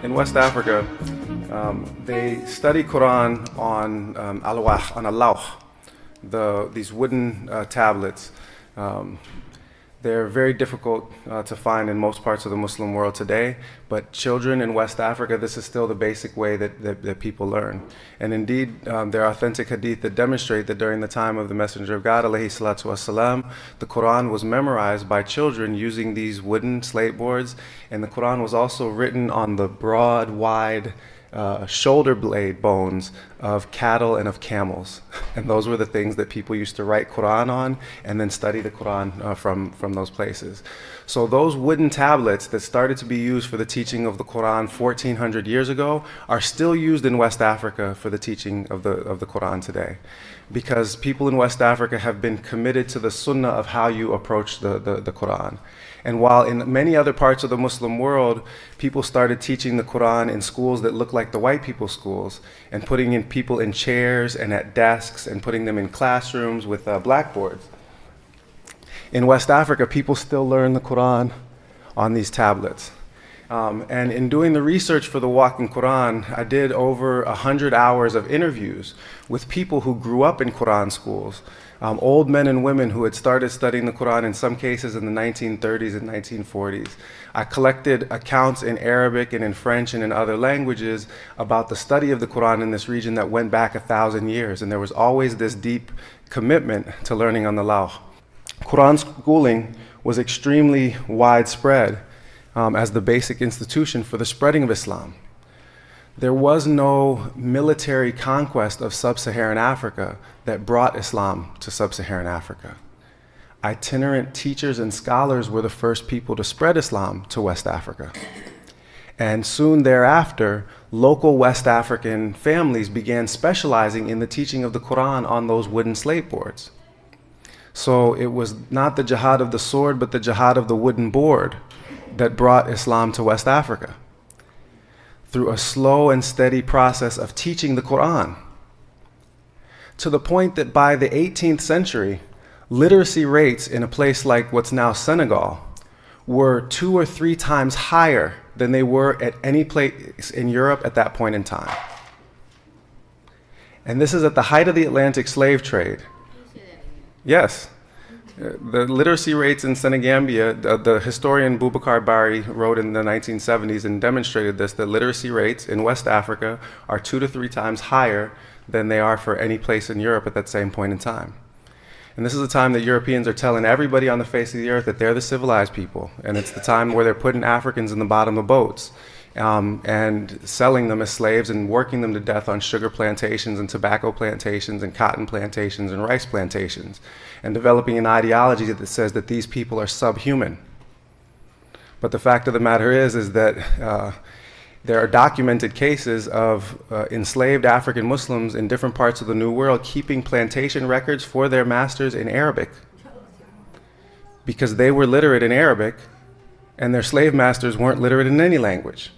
In West Africa, they study Quran on alwah, on a lawh, these wooden tablets. Um, they're very difficult to find in most parts of the Muslim world today, but children in West Africa, this is still the basic way that people learn. And indeed, there are authentic hadith that demonstrate that during the time of the Messenger of God, alayhi salatu wasalam, the Quran was memorized by children using these wooden slate boards, and the Quran was also written on the broad, wide shoulder blade bones of cattle and of camels. And those were the things that people used to write Quran on and then study the Quran from those places. So those wooden tablets that started to be used for the teaching of the Quran 1400 years ago are still used in West Africa for the teaching of the Quran today. Because people in West Africa have been committed to the sunnah of how you approach the Quran. And while in many other parts of the Muslim world, people started teaching the Quran in schools that look like the white people's schools, and putting in people in chairs and at desks and putting them in classrooms with blackboards. In West Africa, people still learn the Quran on these tablets. And in doing the research for the Walking Quran, I did over 100 hours of interviews with people who grew up in Quran schools, old men and women who had started studying the Quran in some cases in the 1930s and 1940s. I collected accounts in Arabic and in French and in other languages about the study of the Quran in this region that went back 1,000 years, and there was always this deep commitment to learning on the Lawh. Quran schooling was extremely widespread as the basic institution for the spreading of Islam. There was no military conquest of sub-Saharan Africa that brought Islam to sub-Saharan Africa. Itinerant teachers and scholars were the first people to spread Islam to West Africa. And soon thereafter, local West African families began specializing in the teaching of the Quran on those wooden slate boards. So it was not the jihad of the sword, but the jihad of the wooden board that brought Islam to West Africa through a slow and steady process of teaching the Quran, to the point that by the 18th century, literacy rates in a place like what's now Senegal were 2 or 3 times higher than they were at any place in Europe at that point in time. And this is at the height of the Atlantic slave trade. Yes. The literacy rates in Senegambia, the historian Boubacar Bari wrote in the 1970s and demonstrated this, that literacy rates in West Africa are 2 to 3 times higher than they are for any place in Europe at that same point in time. And this is the time that Europeans are telling everybody on the face of the earth that they're the civilized people. And it's the time where they're putting Africans in the bottom of boats and selling them as slaves and working them to death on sugar plantations and tobacco plantations and cotton plantations and rice plantations, and developing an ideology that says that these people are subhuman. But the fact of the matter is that there are documented cases of enslaved African Muslims in different parts of the New World keeping plantation records for their masters in Arabic because they were literate in Arabic and their slave masters weren't literate in any language.